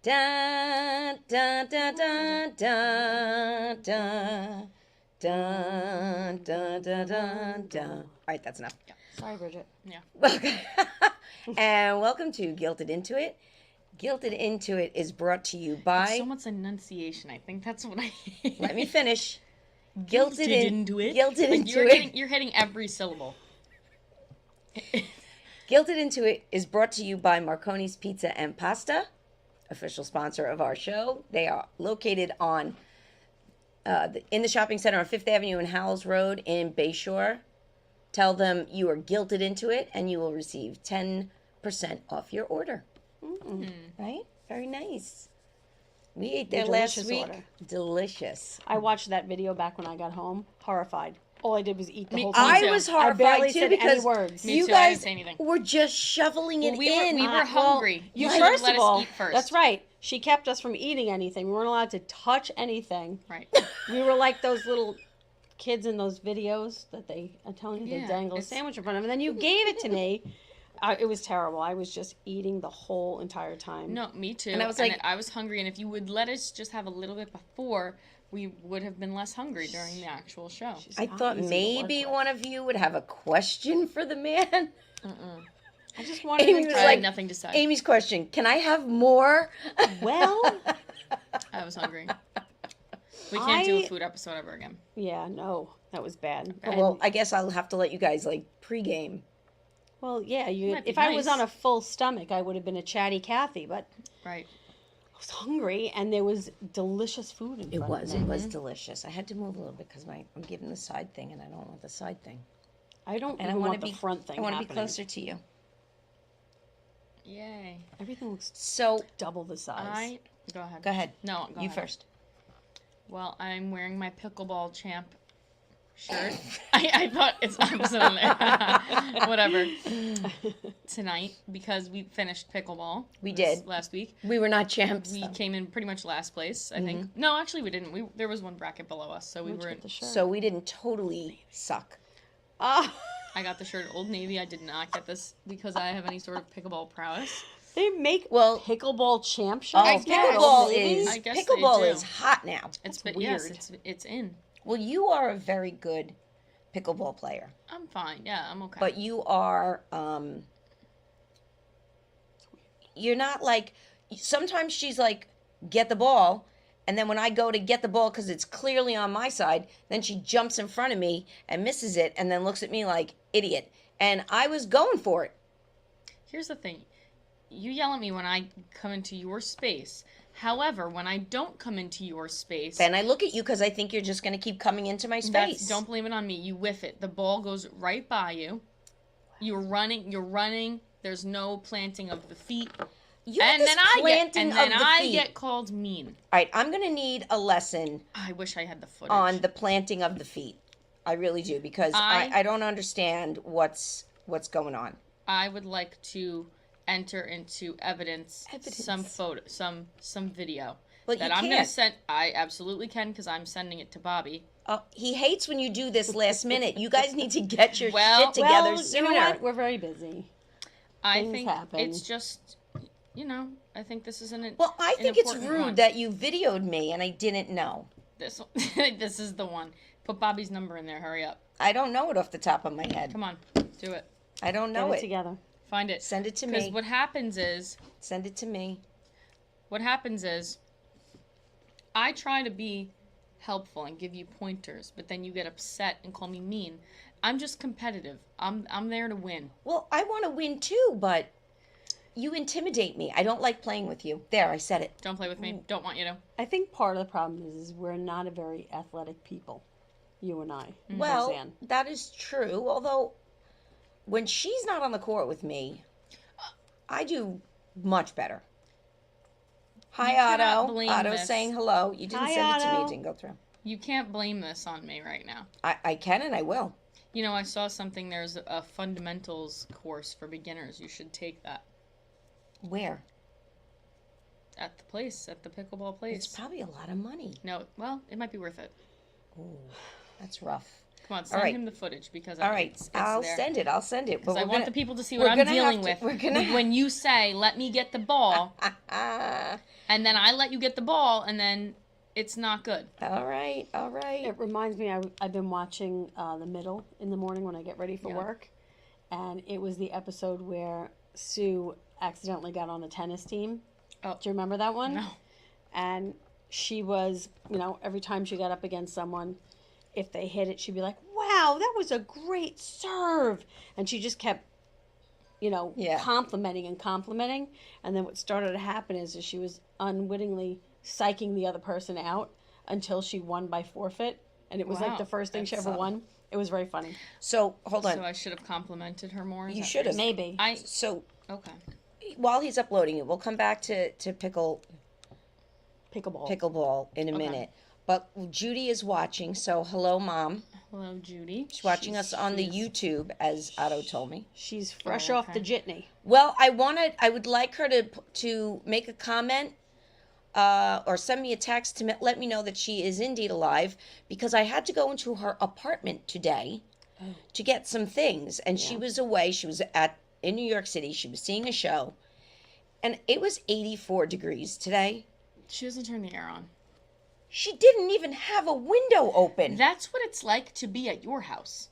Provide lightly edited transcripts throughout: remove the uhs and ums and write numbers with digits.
Da da da da da da da da da da. All right, that's enough. Yeah. Sorry, Bridget. Yeah. Welcome. And welcome to Guilted Into It. Guilted Into It is brought to you by. So much enunciation. I think that's what I. Let me finish. Guilted into it. Guilted like into it. You're hitting every syllable. Guilted Into It is brought to you by Marconi's Pizza and Pasta, official sponsor of our show. They are located on in the shopping center on 5th Avenue and Howells Road in Bayshore. Tell them you are guilted into it, and you will receive 10% off your order. Right? Very nice. We ate there last Delicious week. order. Delicious. I watched that video back when I got home, horrified. All I did was eat the whole I thing. was I horrified barely too said because any words. Me you too, I didn't guys say anything. were just shoveling it we in. were hungry. You should First let of all, us eat first. that's right. She kept us from eating anything. We weren't allowed to touch anything. Right. We were like those little kids in those videos that I'm telling you, Yeah, they dangle a it's- sandwich in front of them. And then you gave it to me. It was terrible. I was just eating the whole entire time. No, me too. And I was like- I was hungry, and if you would let us just have a little bit before, we would have been less hungry during the actual show. She's I not thought easy to maybe work with. one of you would have a question for the man. I just wanted Amy to was I try. like- had nothing to say. Amy's question, can I have more? Well, I was hungry. We can't do a I- food episode ever again. yeah, no, that was bad. Well, And- I guess I'll have to let you guys like pregame. well, yeah. You. Might be If I was nice. on a full stomach, I would have been a chatty Cathy. But Right. I was hungry, and there was delicious food in front of me. It was delicious. I had to move a little bit because I'm giving the side thing, and I don't want the side thing. I don't And I even want want to the be front thing. I want to be happening. closer to you. Yay. Everything looks So double the size. Go ahead. go ahead. No, go You ahead. first. Well, I'm wearing my pickleball champ shirt. I thought it's opposite on there. Whatever. Tonight, because we finished pickleball. We this did. last week. We were not champs. We though. came in pretty much last place, I Mm-hmm. think. No, actually, we didn't. There was one bracket below us, so we Which were. with the shirt. So we didn't totally suck. Ah, I got the shirt at Old Navy. I did not get this because I have any sort of pickleball prowess. they make Well- pickleball champ Oh, shirts. now at pickleball Old Navy? is I guess they pickleball do. is hot now. It's That's yes, weird. it's in. Well, you are a very good pickleball player, I'm fine. Yeah, I'm okay. but you are you're not like sometimes she's like get the ball, and then when I go to get the ball because it's clearly on my side, then she jumps in front of me and misses it and then looks at me like idiot, and I was going for it. Here's the thing. You yell at me when I come into your space. However, when I don't come into your space, Then I look at you because I think you're just going to keep coming into my space. don't blame it on me. You whiff it. The ball goes right by you. You're running. There's no planting of the feet. You have And this then I planting get of the feet. get called mean. All right, I'm going to need a lesson I wish I had the footage. on the planting of the feet. I really do because I don't understand what's going on. I would like to enter into evidence, some photo, some video But that you I'm gonna can't. send. I absolutely can because I'm sending it to Bobby. He hates when you do this last minute. You guys need to get your Well- shit together well, sooner. you know what? We're very busy. I Things think happen. it's just, I think this is an. Well, I an think it's important rude one. that you videoed me and I didn't know. This this is the one. Put Bobby's number in there. Hurry up. I don't know it off the top of my head. Come on, do it. I don't know Get it it. together. Find it. Send it to Because me. what happens is, Send it to me. I try to be helpful and give you pointers, but then you get upset and call me mean. I'm just competitive. I'm there to win. Well, I want to win too, but you intimidate me. I don't like playing with you. There, I said it. Don't play with me. Don't want you to. I think part of the problem is we're not a very athletic people. You and I. Well, Roseanne. that is true. Although, when she's not on the court with me, I do much better. Hi, cannot Otto. blame Otto this. saying hello. You didn't Hi, send it to Otto. me. It didn't go through. You can't blame this on me right now. I can and I will. You know, I saw something. There's a fundamentals course for beginners. You should take that Where? at the place, at the pickleball It's place. probably a lot of money. No, well, it might be worth it. Ooh, that's rough. Come on, All send right. him the footage because All right, I'll there. send it. I'll send it. Because I want the people to see we're what I'm gonna have dealing to- with. we're gonna When you say, "Let me get the ball," and then I let you get the ball, and then it's not good. All right. It reminds me, I've been watching The Middle in the morning when I get ready for Yeah. work. And it was the episode where Sue accidentally got on the tennis team. Oh. Do you remember that one? No. And she was, every time she got up against someone, if they hit it, she'd be like, wow, that was a great serve. And she just kept, Yeah. complimenting and complimenting. And then what started to happen is she was unwittingly psyching the other person out until she won by forfeit. And it was like Wow, the first thing she that's ever won. It was very funny. So hold on. So I should have complimented her more. Is You that should have. what you're Maybe. saying? So Okay. while he's uploading it, we'll come back to Pickleball. pickleball in a Okay. minute. But Judy is watching. So hello, Mom. Hello, Judy. She's watching us on the YouTube, as Otto told me. She's fresh Oh, off the okay. jitney. Well, I would like her to make a comment or send me a text to let me know that she is indeed alive, because I had to go into her apartment today to get some things, and she Yeah. was away. She was in New York City. She was seeing a show, and it was 84 degrees today. She doesn't turn the air on. She didn't even have a window open. That's what it's like to be at your house.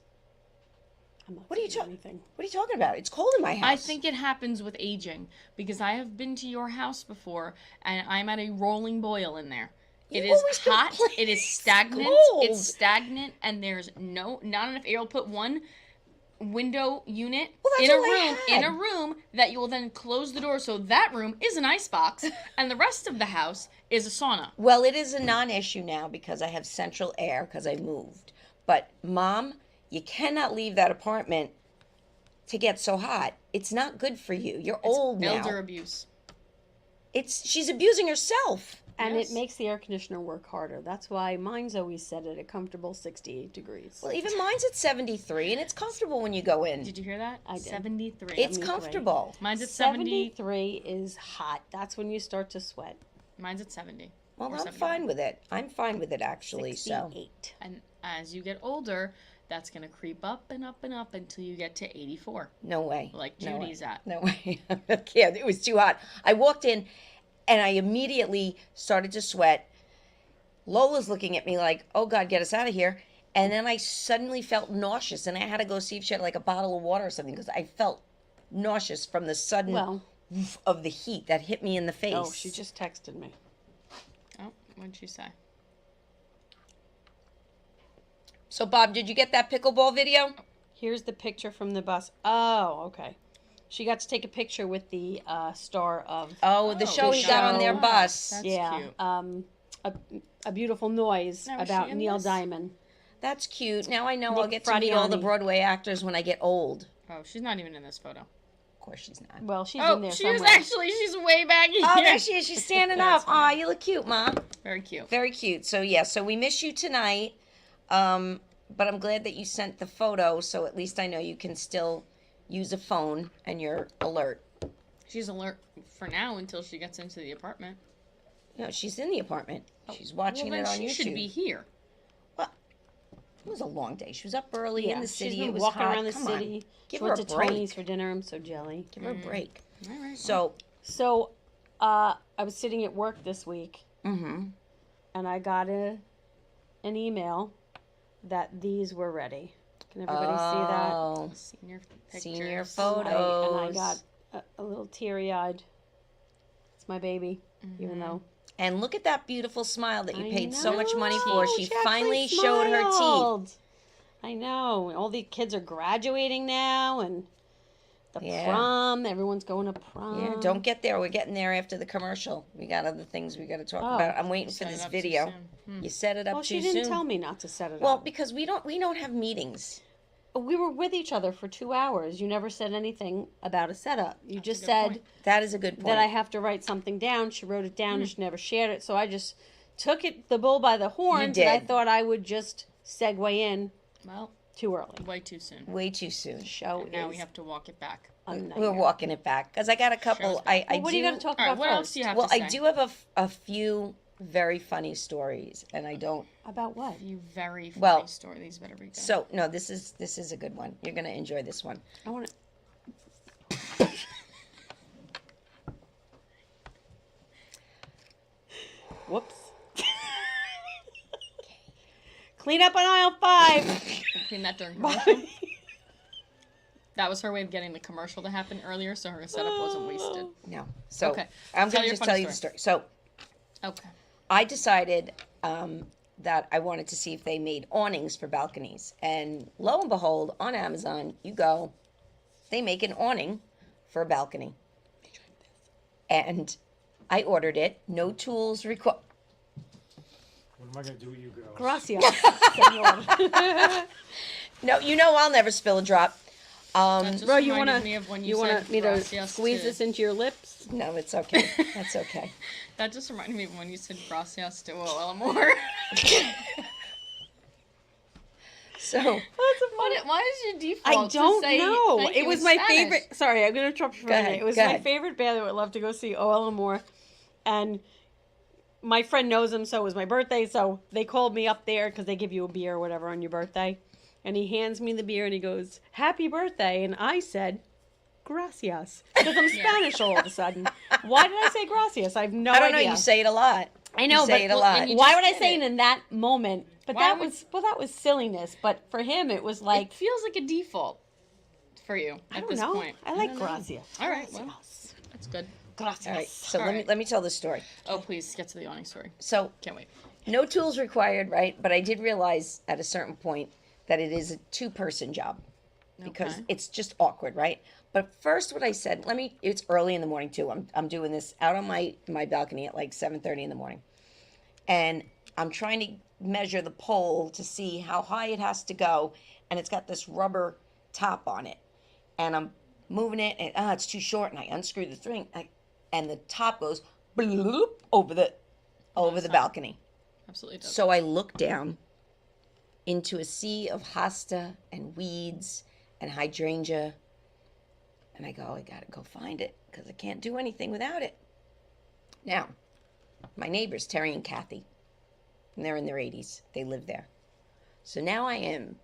I'm not What are you saying talking? anything. What are you talking about? It's cold in my house. I think it happens with aging because I have been to your house before and I'm at a rolling boil in there. It You is always hot. complain It is it's stagnant. cold. It's stagnant, and there's not enough air. You'll put one window unit Well, that's in a all I room had. that you will then close the door, so that room is an icebox, and the rest of the house is a sauna. Well, it is a non-issue now because I have central air because I moved. But Mom, you cannot leave that apartment to get so hot. It's not good for you. You're old now. Elder abuse. She's abusing herself. And Yes. it makes the air conditioner work harder. That's why mine's always set at a comfortable 68 degrees. Well, even mine's at 73 and it's comfortable when you go in. Did you hear that? I did. 73. It's 73. comfortable. Mine's at 70. 73 is hot. That's when you start to sweat. Mine's at 70. Well, Or I'm 71. fine with it. I'm fine with it actually. So 68. And as you get older, that's going to creep up and up and up until you get to 84. no way. Like No way. Judy's at. No way. Yeah, it was too hot. I walked in and I immediately started to sweat. Lola's looking at me like, oh God, get us out of here. And then I suddenly felt nauseous and I had to go see if she had like a bottle of water or something because I felt nauseous from the sudden Well, of the heat that hit me in the face. oh, she just texted me. Oh, what'd she say? So Bob, did you get that pickleball video? Here's the picture from the bus. Oh, okay. She got to take a picture with the star of Oh, the Oh, show the he got on their show. bus. That's yeah, cute. a beautiful noise Now, is about she in Neil this? Diamond. That's cute. Now I know I'll Nick get to meet all the Fradiani. Broadway actors when I get old. Oh, she's not even in this photo. Of course she's not. Well, she's in Oh, there she somewhere. is actually. She's way back here. Oh, there she is. She's standing up. That's funny. Aw, you look cute, Mom. Very cute. Very cute. So yeah, so we miss you tonight. But I'm glad that you sent the photo, so at least I know you can still use a phone and you're alert. She's alert for now until she gets into the apartment. No, she's in the apartment. She's watching Well, it then on she YouTube. should be here. Well, it was a long day. She was up early Yeah, in the she's city. been It was walking hot. around the Come on. city. Give She her went a to break. Tony's for dinner. I'm so jelly. Give her a break. All right. So, So, I was sitting at work this week, mm-hmm. and I got an email that these were ready. Can everybody see that? Oh, Senior pictures. senior And photos. I got a little teary-eyed. It's my baby, even though. And look at that beautiful smile that you I paid so much money for. know, She actually finally showed her teeth. smiled. I know. All the kids are graduating now, and the Yeah. prom. Everyone's going to prom. Yeah, don't get there. We're getting there after the commercial. We got other things we got to talk Oh. about. I'm waiting for Set it this up too video. soon. You set it up Well, too she didn't soon. tell me not to set it Well, up. because we don't have meetings. We were with each other for 2 hours. You never said anything about a setup. You just a good said point. That is a good point. that I have to write something down. She wrote it down Hmm. and she never shared it. So I just took it the bull by the horns, and I did. thought I would just segue in Well, too early. way too soon. Way too soon. The show And now is we have to walk it back. a We're nightmare. walking it back because I got a couple. Show's I Well, what do. are you going to talk All right. about What first? else do you have Well, to say? I do have a few very funny stories, and I don't. About what? You very funny Well, story. These better be good. So no, this is a good one. You're gonna enjoy this one. I want to. Whoops. Clean up on aisle 5. Clean that during commercial. That was her way of getting the commercial to happen earlier, so her setup wasn't wasted. No, so Okay. I'm Tell gonna your just funny tell you the story. So Okay. I decided that I wanted to see if they made awnings for balconies, and lo and behold, on Amazon, you go, they make an awning for a balcony, and I ordered it. No tools required. What am I gonna do with you girls? Gracias. Senor. No, you know I'll never spill a drop. That just Bro, you reminded want me of when to you, you said want me to gracias squeeze to- this into your lips? No, it's okay. That's okay. That just reminded me of when you said gracias to Amor. So Why is your I default don't to say know. thank It you was in my Spanish? favorite. Sorry, I'm going to interrupt you for Go a ahead, minute. It was go my ahead. favorite band that would love to go see O.L. Amor. And my friend knows him, so it was my birthday. So they called me up there because they give you a beer or whatever on your birthday. And he hands me the beer and he goes, "Happy birthday." And I said, "Gracias." Because I'm Spanish all of a sudden. Why did I say gracias? I have no I don't idea. know. You say it a lot. I know, you say but it a lot. and you why just would I did say it. it in that moment? But Why that would- was that was silliness. But for him, it was like It feels like a default for you I at don't this know. point. I like don't know. gracias. All right, well, Gracias. that's good. Gracias. All right. So All let me right. let me tell this story. Oh, please get to the awning story. So Can't wait. no tools required, right? But I did realize at a certain point that it is a two-person job because Okay. it's just awkward, right? But first, what I said, it's early in the morning too. I'm doing this out on my balcony at like 7:30 in the morning, and I'm trying to measure the pole to see how high it has to go, and it's got this rubber top on it, and I'm moving it, and it's too short, and I unscrew the string, and the top goes bloop over the balcony. Absolutely does. So I look down into a sea of hosta and weeds and hydrangea, and I go, I gotta go find it because I can't do anything without it. Now, my neighbors, Terry and Kathy, and they're in their 80s. They live there. So now I am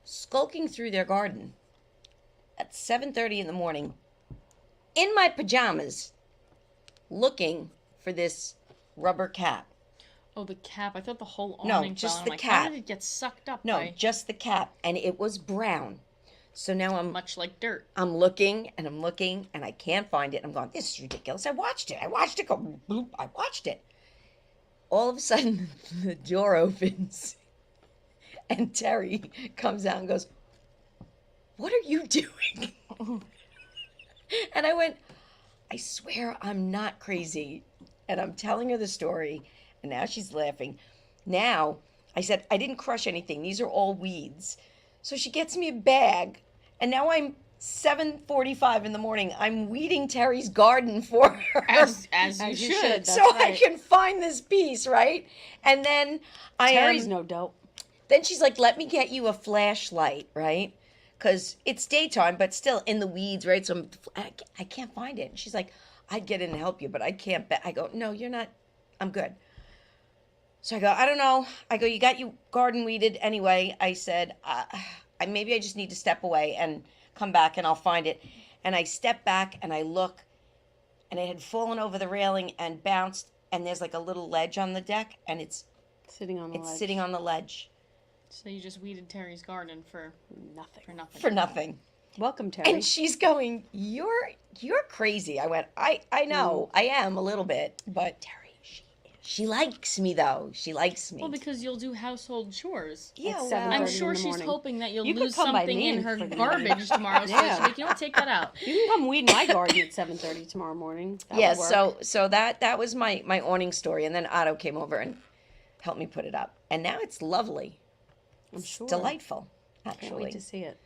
skulking through their garden at 7:30 in the morning in my pajamas looking for this rubber cap. Oh, the cap. I thought the whole No, awning just fell. I'm the like, cap. How did it get sucked up No, by just the cap, and it was brown. So now much like dirt? I'm looking and I'm looking and I can't find it. I'm going, this is ridiculous. I watched it go bloop. I watched it. All of a sudden, the door opens and Terry comes out and goes, "What are you doing?" And I went, "I swear I'm not crazy." And I'm telling her the story, and now she's laughing. Now, I said, "I didn't crush anything. These are all weeds." So she gets me a bag, and now I'm 7:45 in the morning. I'm weeding Terry's garden for her. As you As you should. should. so That's I right. can find this piece, right? And then Terry's no dope. then she's like, "Let me get you a flashlight," right? Because it's daytime, but still in the weeds, right? So I can't find it. And she's like, "I'd get in and help you, but I can't." I go, "No, you're not. I'm good." So I go, "I don't know." I go, "You got you garden weeded anyway." I said, maybe I just need to step away and come back and I'll find it." And I step back and I look, and it had fallen over the railing and bounced. And there's like a little ledge on the deck, and it's Sitting on the ledge. sitting on the ledge So you just weeded Terry's garden for Nothing. nothing. for nothing. Welcome, Terry. And she's going, "You're crazy." I went, I know, I am a little bit, but Terry, she likes me though. She likes me. Well, because you'll do household chores. yeah, At well, 7:30 I'm in sure the she's morning. hoping that you'll You could lose come by something me in her for the garbage tomorrow. So Yeah. she's like, you know what, take that out. You can come weed my garden at 7:30 tomorrow morning. That yeah. would work. So that was my awning story, and then Otto came over and helped me put it up, and now it's lovely. I'm It's sure. delightful, Can't actually. wait to see it.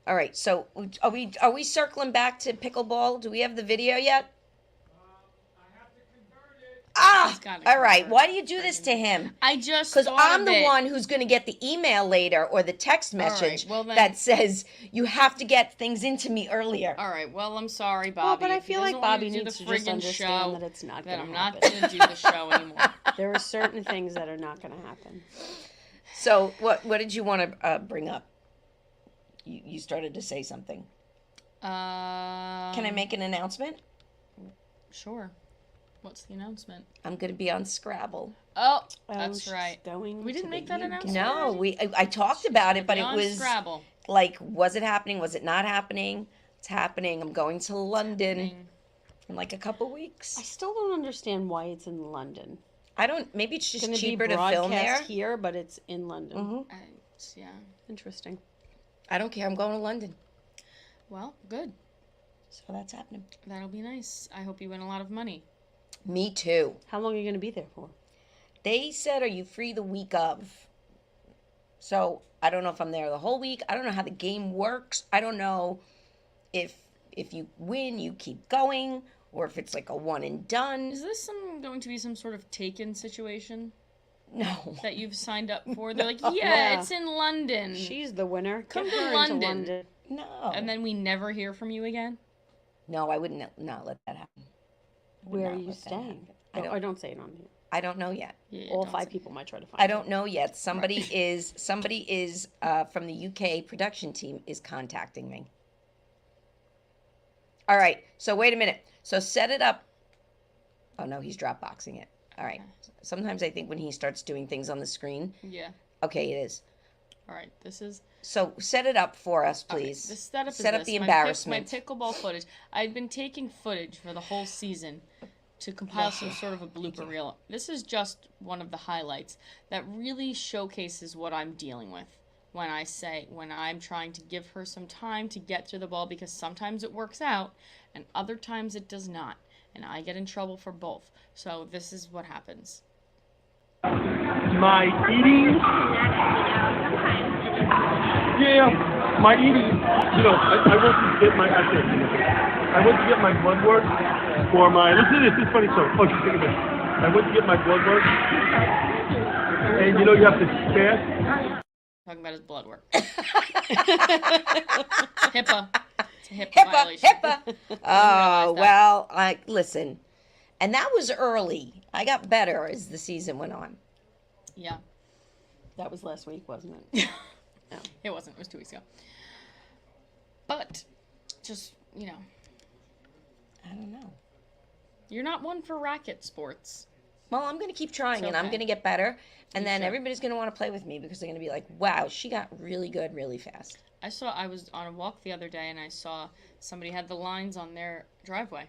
All right. So are we circling back to pickleball? Do we have the video yet? Ah, He's gotta all right. cover Why do you do this to him? I just Because thought I'm of the it. one who's going to get the email later or the text right, message well then- that says you have to get things into me earlier. All right. Well, I'm sorry, Bobby. Well, but I If he feel like doesn't want Bobby me to do needs the to just friggin' understand show, that it's not then going I'm to not happen. going to do the show anymore. There are certain things that are not going to happen. So what did you want to bring up? You started to say something. Can I make an announcement? Sure. What's the announcement? I'm going to be on Scrabble. Oh, Oh, that's she's right. Going We didn't to make the that UK. announcement. No, I talked about it, but it Beyond was Scrabble. like, was it happening? Was it not happening? It's happening. I'm going to London Happening. in like a couple I weeks. still don't understand why it's in London. I don't. Maybe it's It's just going to be cheaper to film there. broadcast here, but it's in London. hmm Yeah. Interesting. I don't care. I'm going to London, Well, good. so that's happening. That'll be nice. I hope you win a lot of money. Me too. How long are you going to be there for? They said, "Are you free the week of?" So I don't know if I'm there the whole week. I don't know how the game works. I don't know if you win, you keep going, or if it's like a one and done. Is this going to be some sort of Taken situation No. that you've signed up for? They're like, No. yeah, Yeah. it's in London. She's the winner. Come Get to her into London. No. And then we never hear from you again? No, I wouldn't not let that happen. I would Where are not you let that staying? happen. I don't say it on here. I don't know yet. Yeah, All don't 5 say- people might try to find I don't know yet. Somebody Right. is from the UK production team is contacting me. All right. So wait a minute. So set it up. Oh no, he's Dropboxing it. All right. Okay. Sometimes I think when he starts doing things on the screen. Yeah. Okay, it is. All right. This is. So set it up for us, all right, please. the setup is Set up this. the My embarrassment. pickleball footage. I've been taking footage for the whole season to compile some sort of a blooper reel. This is just one of the highlights that really showcases what I'm dealing with when I'm trying to give her some time to get through the ball, because sometimes it works out and other times it does not. And I get in trouble for both. So this is what happens. My eating, my eating, I went to get my blood work for my, listen to this is funny story. Oh, just think of it. I went to get my blood work, and you have to fast. Talking about his blood work. HIPAA. It's a HIPAA HIPAA, violation. HIPAA. realize Oh, that. well, listen. And that was early. I got better as the season went on. Yeah. That was last week, wasn't it? It wasn't. It was 2 weeks ago. But, just, I don't know. you're not one for racket sports. Well, I'm going to keep trying, It's and I'm okay. going to get better. And You then should. everybody's going to want to play with me because they're going to be like, wow, she got really good really fast. I was on a walk the other day and I saw somebody had the lines on their driveway.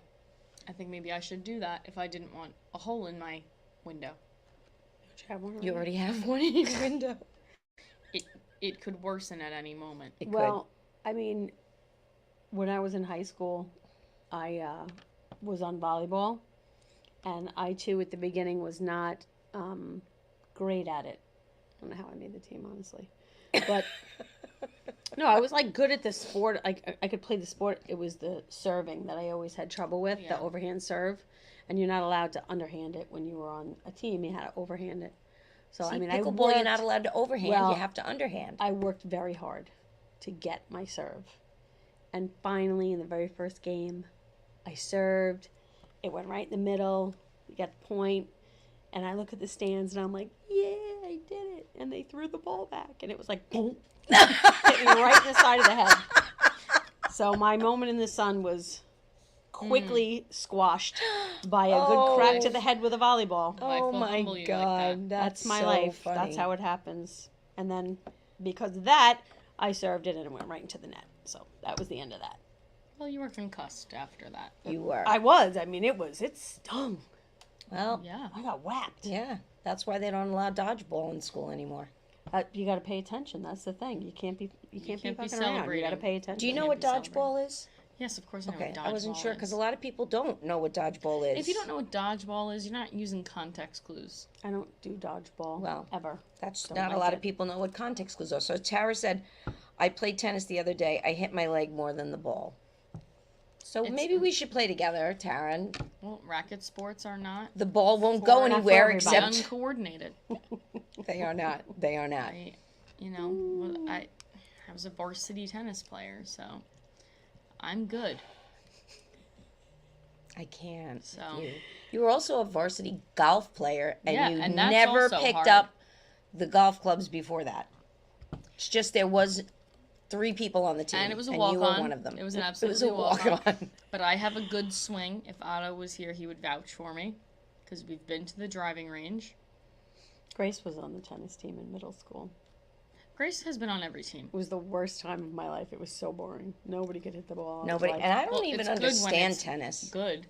I think maybe I should do that if I didn't want a hole in my window. You already have one in your window. It could worsen at any moment. It Well, I mean, when I was in high school, I was on volleyball, and I too at the beginning was not great at it. I don't know how I made the team, honestly, but no, I was like good at the sport. I could play the sport. It was the serving that I always had trouble with, Yeah. the overhand serve, and you're not allowed to underhand it when you were on a team. You had to overhand it. So See, I mean, pickleball, you're not worked- allowed to overhand. well, you have to underhand. I worked very hard to get my serve. And finally, in the very first game, I served. It went right in the middle. We got the point. And I look at the stands and I'm like, yeah, I did it. And they threw the ball back. And it was like, boom. Hit me right in the side of the head. So my moment in the sun was quickly squashed by a good crack to the head with a volleyball. I Oh feel my humble you like God, that. That's my so life. funny. That's how it happens. And then because of that, I served it and it went right into the net. So that was the end of that. Well, you were concussed after that. You were. I was. I mean, it stung. Well, Yeah. I got whacked. yeah. That's why they don't allow dodgeball in school anymore. You got to pay attention. That's the thing. You can't be can't be fucking around. You got to celebrating. pay attention. Do you know can't what be celebrating. dodgeball is? Yes, of course I know Okay, what dodgeball I wasn't sure because is. a lot of people don't know what dodgeball is. If you don't know what dodgeball is, you're not using context clues. I don't do dodgeball. Well, ever. That's Don't not a like lot it. of people know what context clues are. So Tara said, I played tennis the other day. I hit my leg more than the ball. So maybe we should play together, Taryn. Well, racket sports are not The ball won't go For- not for anywhere everybody. except uncoordinated. they are not. They are not. I was a varsity tennis player, so I'm good. I can't. So You were also a varsity golf player, and Yeah, you and that's never also picked hard. up the golf clubs before that. It's just there was 3 people on the team, And it was a you walk were on. one of them. It was an It was absolutely a walk on. But I have a good swing. If Otto was here, he would vouch for me because we've been to the driving range. Grace was on the tennis team in middle school. Grace has been on every team. It was the worst time of my life. It was so boring. Nobody could hit the ball. Nobody, and I don't Well, even it's good when understand it's tennis. Good.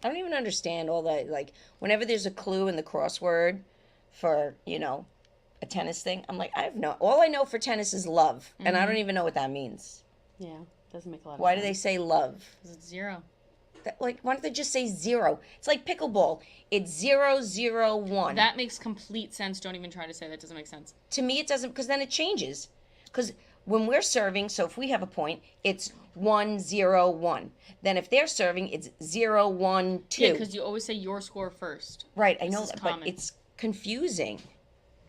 I don't even understand all that. Like, whenever there's a clue in the crossword for, a tennis thing, I'm like, all I know for tennis is love, and I don't even know what that means. Yeah, doesn't make a lot of Why sense. do they say love? 'Cause it's 0. Why don't they just say 0? It's like pickleball. It's 0-0-1. That makes complete sense. Don't even try to say that. Doesn't make sense. To me, it doesn't, because then it changes. Because when we're serving, so if we have a point, it's 1-0-1. Then if they're serving, it's 0-1-2. Yeah, because you always say your score first. Right, I This know is that, but common. it's confusing.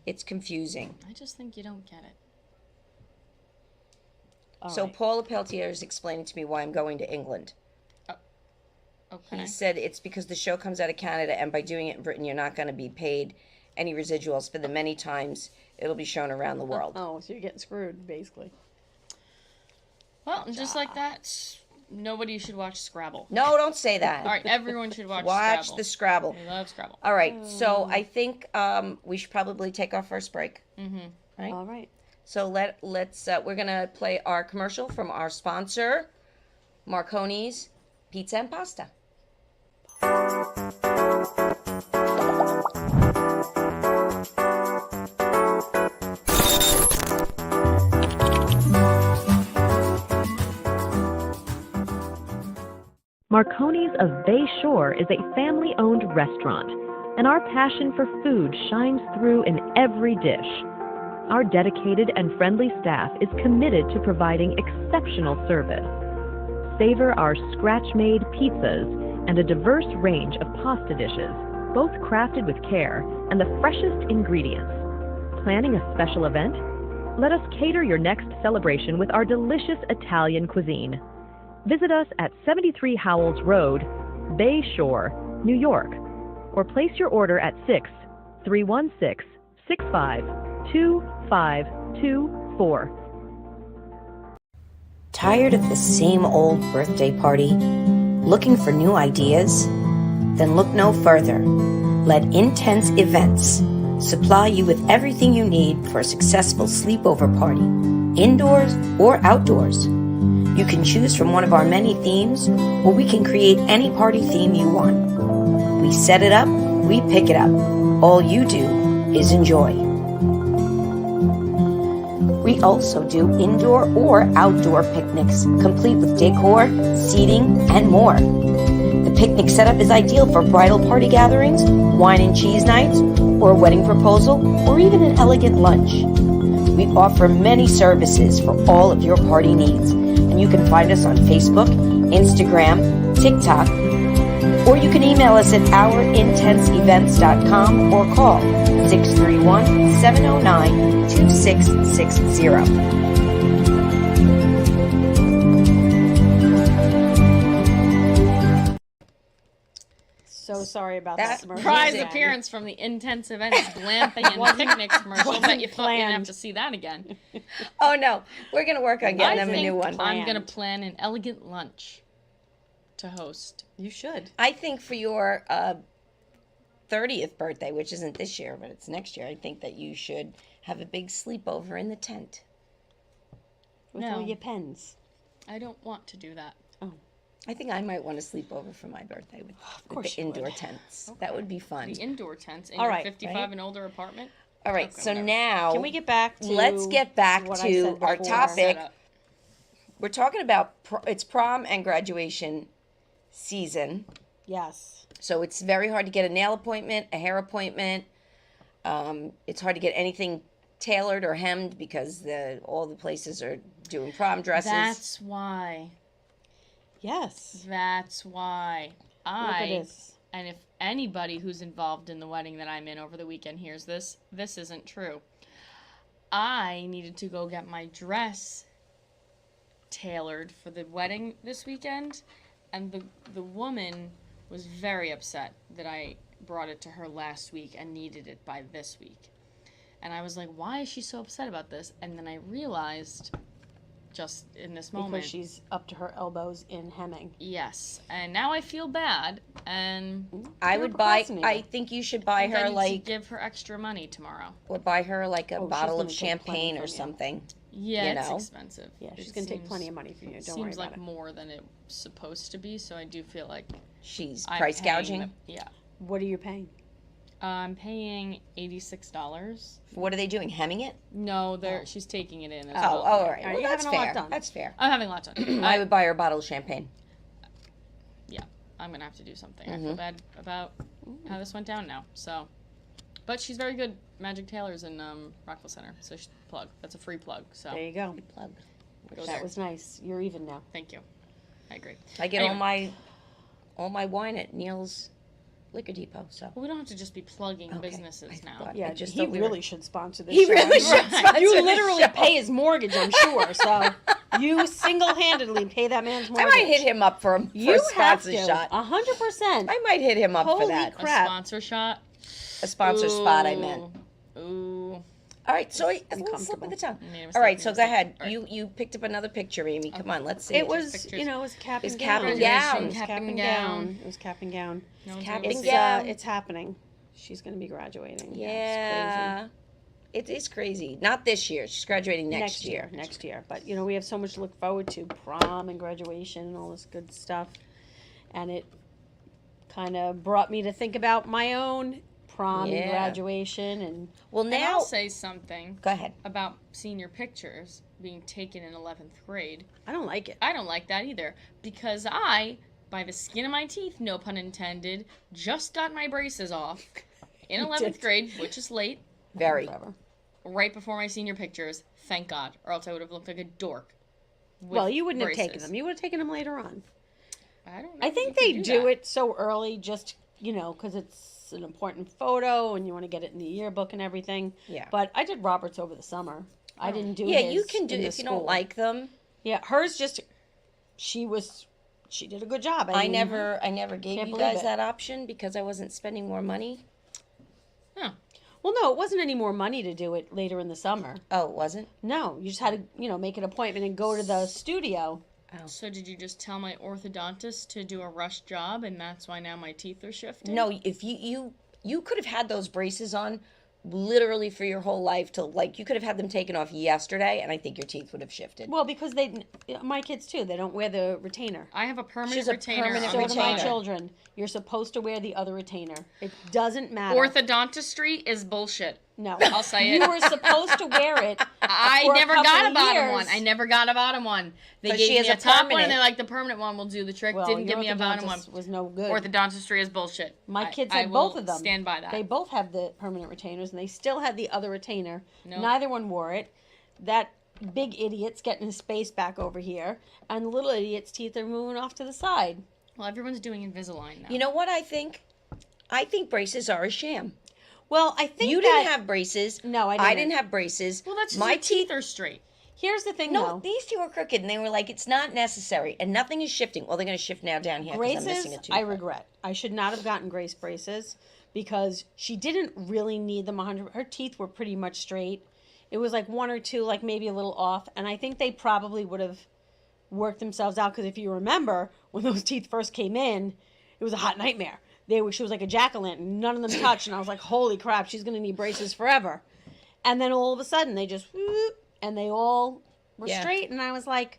It's confusing. I just think you don't get it. All So right. Paula Peltier is explaining to me why I'm going to England. Okay. He said it's because the show comes out of Canada, and by doing it in Britain, you're not going to be paid any residuals for the many times it'll be shown around the world. Oh, so you're getting screwed, basically. Well, and just like that, nobody should watch Scrabble. No, don't say that. All right, everyone should watch Watch Scrabble. the Scrabble. I love Scrabble. All right, so I think we should probably take our first break. Right. All right. So let's we're gonna play our commercial from our sponsor, Marconi's Pizza and Pasta. Marconi's of Bay Shore is a family-owned restaurant, and our passion for food shines through in every dish. Our dedicated and friendly staff is committed to providing exceptional service. Savor our scratch-made pizzas and a diverse range of pasta dishes, both crafted with care and the freshest ingredients. Planning a special event? Let us cater your next celebration with our delicious Italian cuisine. Visit us at 73 Howells Road, Bay Shore, New York, or place your order at 6-316-65-2524. Tired of the same old birthday party? Looking for new ideas? Then look no further. Let Intense Events supply you with everything you need for a successful sleepover party, indoors or outdoors. You can choose from one of our many themes, or we can create any party theme you want. We set it up, we pick it up. All you do is enjoy. We also do indoor or outdoor picnics, complete with decor, seating, and more. The picnic setup is ideal for bridal party gatherings, wine and cheese nights, or a wedding proposal, or even an elegant lunch. We offer many services for all of your party needs, and you can find us on Facebook, Instagram, TikTok, or you can email us at ourintenseevents.com or call 631-709-2660. So sorry about That that. commercial Surprise again. appearance from the Intense Events glamping and picnics commercial. Bet you thought you'd have planned. to see that again. Oh no, we're gonna work on getting I them a think new one. I'm gonna Planned. plan an elegant lunch to host. You should. I think for your 30th birthday, which isn't this year, but it's next year, I think that you should have a big sleepover in the tent. With No. all your pens. I don't want to do that. I think I might want to sleep over for my birthday with course the you indoor would. tents. That would be fun. The indoor tents in All your right, 55 right? and older apartment. All right, Okay, so whatever. now Can we get back to let's get back what I to said our before? topic. Set up. We're talking about it's prom and graduation season. Yes. So it's very hard to get a nail appointment, a hair appointment. It's hard to get anything tailored or hemmed because all the places are doing prom dresses. That's why. Yes. That's why Look at I, this. and if anybody who's involved in the wedding that I'm in over the weekend hears this, this isn't true. I needed to go get my dress tailored for the wedding this weekend, and the woman was very upset that I brought it to her last week and needed it by this week. And I was like, why is she so upset about this? And then I realized just in this moment, Because she's up to her elbows in hemming. yes, and now I feel bad, and I You're would buy. procrastinating. I think you should buy I her need to like, give her extra money tomorrow. or buy her like a Oh, she's bottle of gonna take plenty champagne from or you. something. Yeah, You it's know? expensive. Yeah, she's It going to take seems- plenty of money from you. Don't worry Seems about like it. more than it's supposed to be, so I do feel like She's I'm price paying gouging. yeah, What are you paying? I'm paying $86. What are they doing? Hemming it? No, she's taking it in as Oh, well. all right. All right, Well, you're that's having a lot fair. done. That's fair. I'm having a lot done. I would buy her a bottle of champagne. Yeah, I'm gonna have to do something. I Mm-hmm. feel bad about how this went down now. So, but she's very good. Magic Tailors in Rockville Center. So plug. That's a free plug. So There you go. Plug. go That there. was nice. You're even now. Thank you. I agree. I get Anyway. all my wine at Neil's Liquor Depot. So Well, we don't have to just be plugging Okay. businesses I now. thought- Yeah, just he thought we were- really should sponsor this he show. really should. sponsor You the literally show. pay his mortgage, I'm sure. So you single-handedly pay that man's I mortgage. might hit him up for a You have sponsor to. shot. 100%. I might hit him up for Holy that. crap. Crap. A sponsor shot. A sponsor spot, I meant. Ooh. All right, so it's a little Uncomfortable. slip of the tongue. Made a mistake, All right, made so a go mistake. ahead. All right. You picked up another picture, Amy. Come on, let's see. It was, pictures. you know, it was cap and It's gown. cap and Graduation, gown. cap Cap and and gown. gown. It was cap and gown. No one's cap able to and see. gown. It's happening. She's going to be graduating. Yeah, it is crazy. Not this year. She's graduating It's next crazy. year. Next year. But, you know, we have so much to look forward to. Prom and graduation and all this good stuff. And it kind of brought me to think about my own prom Yeah. and graduation. And Well, And now I'll say something go ahead. about senior pictures being taken in 11th grade. I don't like it. I don't like that either because I, by the skin of my teeth, no pun intended, just got my braces off in 11th did. grade, which is late, Very. Whatever. right before my senior pictures. Thank God, or else I would have looked like a dork. with Well, you wouldn't have taken braces. them. You would have taken them later on. I don't know. I if think you they can do that. it so early just, you know, because it's an important photo and you want to get it in the yearbook and everything. Yeah. But I did Robert's over the summer. I didn't do Yeah, his you can do in the if you school. don't like them. Yeah, hers just, she did a good job. I mean, never gave Can't you believe guys it. that option because I wasn't spending more money. Huh. Well, no, it wasn't any more money to do it later in the summer. Oh, it wasn't. No, you just had to, you know, make an appointment and go to the studio. So did you just tell my orthodontist to do a rush job, and that's why now my teeth are shifting? No, if you could have had those braces on literally for your whole life till like you could have had them taken off yesterday and I think your teeth would have shifted. Well, because my kids too, they don't wear the retainer. I have a permanent She's a retainer permanent on So the do my retainer. children. You're supposed to wear the other retainer. It doesn't matter. Orthodontistry is bullshit. No, I'll say it. You were supposed to wear it. I for a never couple got a of bottom years. one. I never got a bottom one. They 'Cause gave she me has a a top one, permanent. and they're like, the permanent one will do the trick. Well, Didn't give your me a bottom one. orthodontist was no good. Orthodontistry is bullshit. My kids I had both will of them. Stand by that. They both have the permanent retainers, and they still had the other retainer. Nope. Neither one wore it. That big idiot's getting his space back over here, and the little idiot's teeth are moving off to the side. Well, everyone's doing Invisalign now. You know what I think? I think braces are a sham. Well, I think You that, didn't have braces. No, I I didn't. didn't have braces. well, that's just my your teeth are straight. Here's the thing, No, though. these two were crooked, and they were like, "It's not necessary," and nothing is shifting. Well, they're going to shift now down here because I'm Braces, missing a tooth. I regret. I should not have gotten Grace braces because she didn't really need them 100. Her teeth were pretty much straight. It was like one or two, like maybe a little off, and I think they probably would have worked themselves out because if you remember when those teeth first came in, it was a hot nightmare. She was like a jack-o'-lantern. None of them touched, and I was like, "Holy crap, she's gonna need braces forever." And then all of a sudden, they just whoop, and they all were Yeah. straight, and I was like,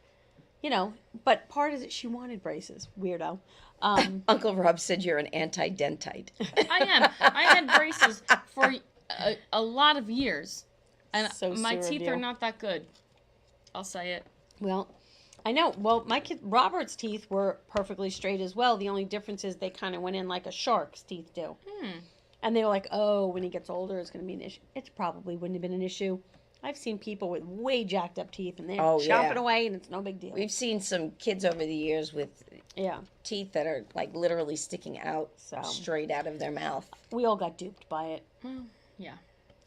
you know. But part of it, she wanted braces. Weirdo. Uncle Rob said you're an anti-dentite. I am. I had braces for a lot of years, and So my sweet of teeth you. are not that good. I'll say it. Well, I know. Well, my kid Robert's teeth were perfectly straight as well. The only difference is they kind of went in like a shark's teeth do. And they were like, "Oh, when he gets older, it's going to be an issue." It probably wouldn't have been an issue. I've seen people with way jacked up teeth, and they're Oh, chomping yeah. away, and it's no big deal. We've seen some kids over the years with Yeah. teeth that are like literally sticking out So. straight out of their mouth. We all got duped by it. Yeah.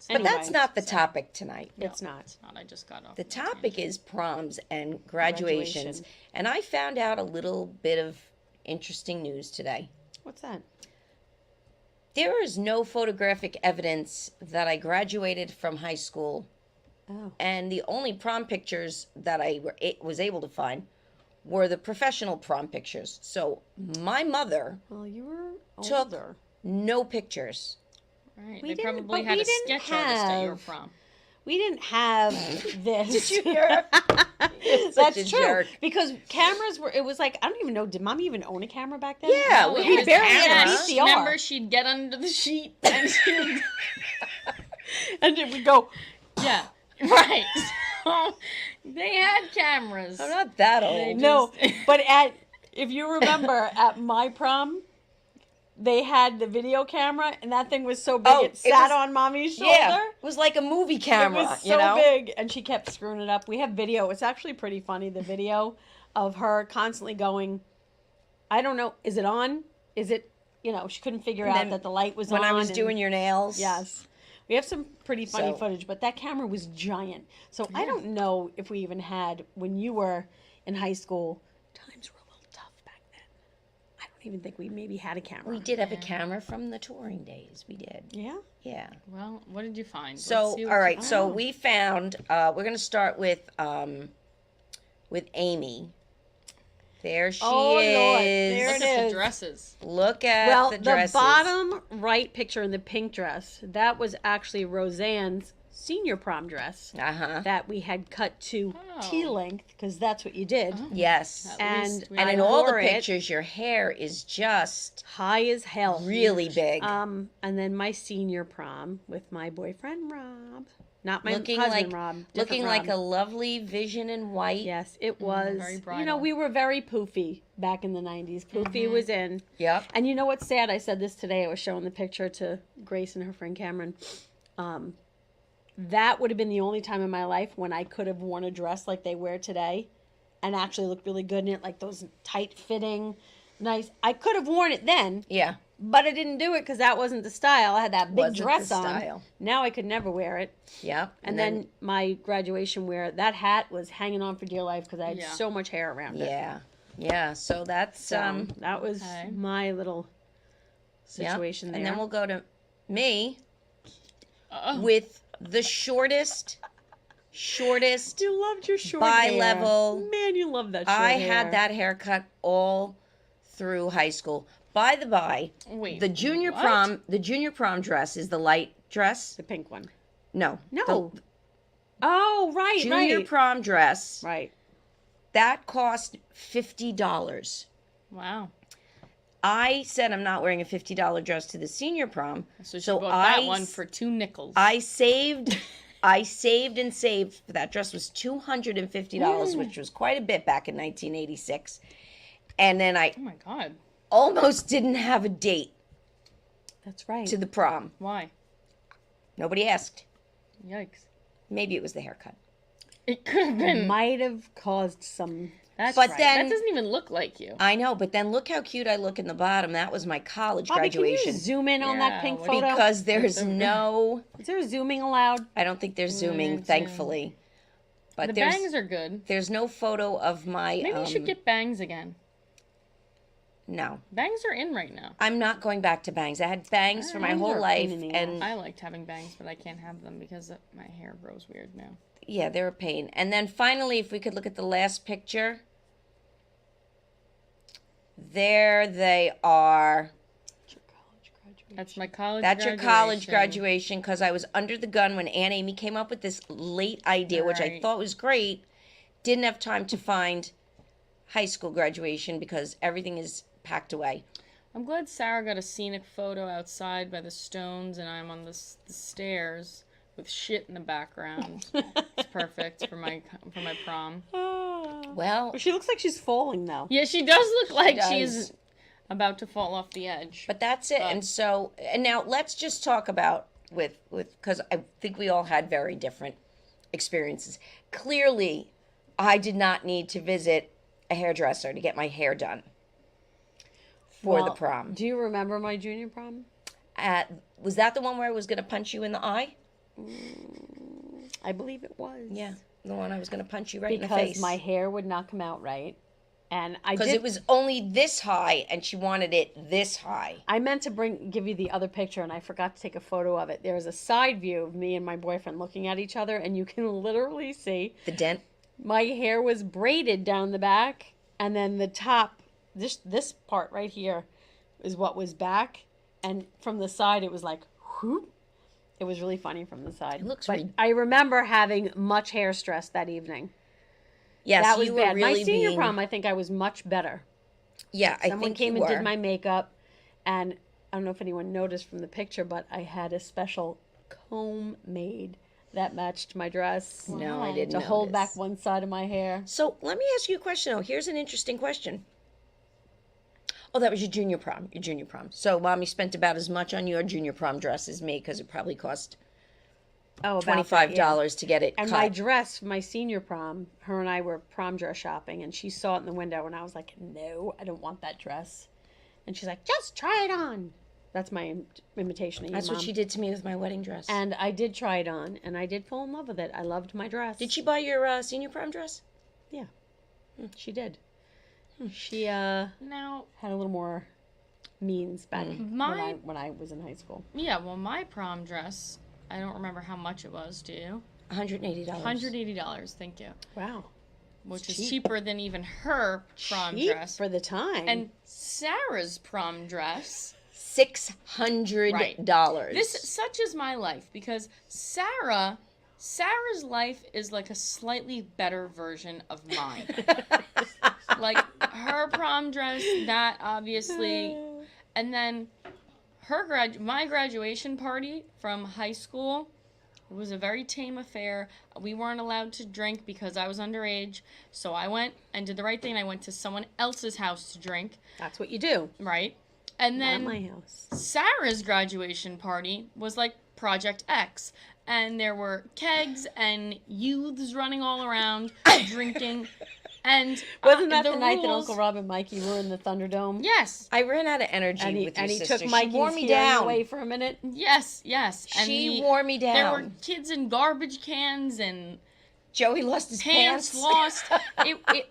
But that's Anyway, not the topic tonight. It's not. Not, I just got off. The my topic tangent. is proms and graduations. Graduation. And I found out a little bit of interesting news today. What's that? There is no photographic evidence that I graduated from high school, Oh. and the only prom pictures that was able to find were the professional prom pictures. So my mother, Well, you were Took- older. no pictures. Right. We They didn't- probably but had we a didn't sketch artist at your have- prom. We didn't have this. Did you hear? Such That's a true. jerk. Because cameras were, it was like, I don't even know, did mom even own a camera back then? Yeah, No, we it had was barely had a cameras. VCR. Remember, she'd get under the sheet and she would, And then we go, yeah, right. So they had cameras. I'm not that old. no. But if you remember, at my prom, they had the video camera, and that thing was so big Oh, it it sat was- on mommy's shoulder. Yeah, it was like a movie camera, It was so you know? big, and she kept screwing it up. We have video. It's actually pretty funny, the video of her constantly going, I don't know, is it on? Is it, she couldn't figure And out then that the light was When on. I was and- doing your nails. Yes. We have some pretty funny So- footage, but that camera was giant. So I don't know if we even had, when you were in high school, times were a little tough back then. I don't even think we maybe had a camera. We did have a camera from the touring days. We did. Yeah? Yeah. Well, what did you find? Let's So, see all what right. you- So we found. We're gonna start with Amy. There she Oh, Lord, is. there Look it at the is. dresses. Look at Well, the the dresses. bottom right picture in the pink dress, that was actually Roseanne's senior prom dress Uh huh. that we had cut to Oh. T-length, because that's what you did. Yes. At And least we And I in all the wore it pictures, your hair is just high as hell. really big. And then my senior prom with my boyfriend Rob, not my looking husband like Rob, different looking like a Rob. lovely vision in white. Yes, it was. very You know, bridal. we were very poofy back in the '90s. Poofy was in. Yep. And you know what's sad? I said this today. I was showing the picture to Grace and her friend Cameron. That would have been the only time in my life when I could have worn a dress like they wear today and actually look really good in it, like those tight fitting, nice. I could have worn it then, Yeah. but I didn't do it because that wasn't the style. I had that big Wasn't dress the on. style. Now I could never wear it. Yep. And then my graduation wear, that hat was hanging on for dear life because I had Yeah. so much hair around it. yeah. Yeah. So that's So that was Okay. my little yep. situation there. And then we'll go to me Oh, with the shortest You loved your short bi-level. hair. Man, you love that short I hair. had that haircut all through high school. By the by, wait. the junior what? prom dress is the light dress. The pink one. No. No. The Oh, right, junior right. prom dress. Right. That cost $50. Wow. I said I'm not wearing a $50 dress to the senior prom. So she So bought I that one s- for 2 nickels. I saved and saved. That dress was $250, which was quite a bit back in 1986. And then I oh my god. almost didn't have a date That's right. to the prom. Why? Nobody asked. Yikes. Maybe it was the haircut. It could have been. Might have caused some. That's But right. then- that doesn't even look like you. I know, but then look how cute I look in the bottom. That was my college Bobby, graduation. can you zoom in on Yeah, that pink what- photo? Because there's no, Is there zooming allowed? I don't think there's zooming, zoom. thankfully. But The there's bangs are good. there's no photo of my. Maybe you should get bangs again. No, Bangs are in right now. I'm not going back to bangs. I had bangs for my Bangs whole are a life, pain in the and I liked having bangs, but I can't have them because my hair grows weird now. yeah, they're a pain. And then finally, if we could look at the last picture, there they are. That's my college That's your college graduation, because I was under the gun when Aunt Amy came up with this late idea, which I Right. thought was great. Didn't have time to find high school graduation because everything is packed away. I'm glad Sarah got a scenic photo outside by the stones, and I'm on the stairs with shit in the background. It's perfect for my prom. Well, She looks like she's falling though. Yeah, she does look like does. she's about to fall off the edge. but that's it. And so, and now let's just talk about with because I think we all had very different experiences. Clearly, I did not need to visit a hairdresser to get my hair done. for the Well, prom. Do you remember my junior prom? Was that the one where I was going to punch you in the eye? I believe it was. Yeah, the one I was going to punch you right in the Because face. my hair would not come out right. And I Because did. it was only this high, and she wanted it this high. I meant to give you the other picture, and I forgot to take a photo of it. There was a side view of me and my boyfriend looking at each other, and you can literally see The dent. my hair was braided down the back, and then the top, this part right here, is what was back, and from the side it was like, whoop. It was really funny from the side. It looks but re- I remember having much hair stress that evening. Yes, That was you were bad. really My senior being- prom, I think I was much better. Yeah, I Someone think came you and were. did my makeup, and I don't know if anyone noticed from the picture, but I had a special comb made that matched my dress No, I didn't to hold back notice. one side of my hair. So let me ask you a question. Oh, here's an interesting question. Oh, that was your junior prom. Your junior prom. So mommy spent about as much on your junior prom dress as me because it probably cost Oh, about $25 to get it And cut. my dress for my senior prom, her and I were prom dress shopping, and she saw it in the window, and I was like, no, I don't want that dress. And she's like, just try it on. That's my imitation of you, That's Mom. what she did to me with my wedding dress. And I did try it on, and I did fall in love with it. I loved my dress. Did she buy your senior prom dress? Yeah, she did. She Now, had a little more means back My- when I was in high school. yeah, well, my prom dress, I don't remember how much it was, do you? $180. $180, thank you. Wow, Which is cheap. cheaper than even her prom cheap dress. for the time. And Sarah's prom dress. $600. Such is my life because Sarah's life is like a slightly better version of mine. Like her prom dress, that obviously, and then my graduation party from high school. It was a very tame affair. We weren't allowed to drink because I was underage. So I went and did the right thing. I went to someone else's house to drink, That's what you do. right? And Not then my house. Sarah's graduation party was like Project X. And there were kegs and youths running all around drinking. And Wasn't that the night that rules- Uncle Rob and Mikey were in the Thunderome? Yes. I ran out of energy And he, with your and he sister. took She Mikey's wore me hearing down. away for a minute. Yes. And She wore me There were down. kids in garbage cans and Joey lost his pants pants. lost.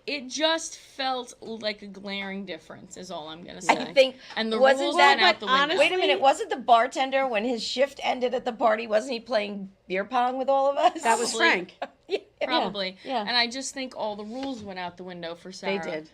It just felt like a glaring difference is all I'm gonna say. I think and the wasn't rules that- went out the window. honestly- Wait a minute, wasn't the bartender when his shift ended at the party? Wasn't he playing beer pong with all of us? That was Probably. Frank. Yeah. Probably. Yeah. And I just think all the rules went out the window for They Sarah. did.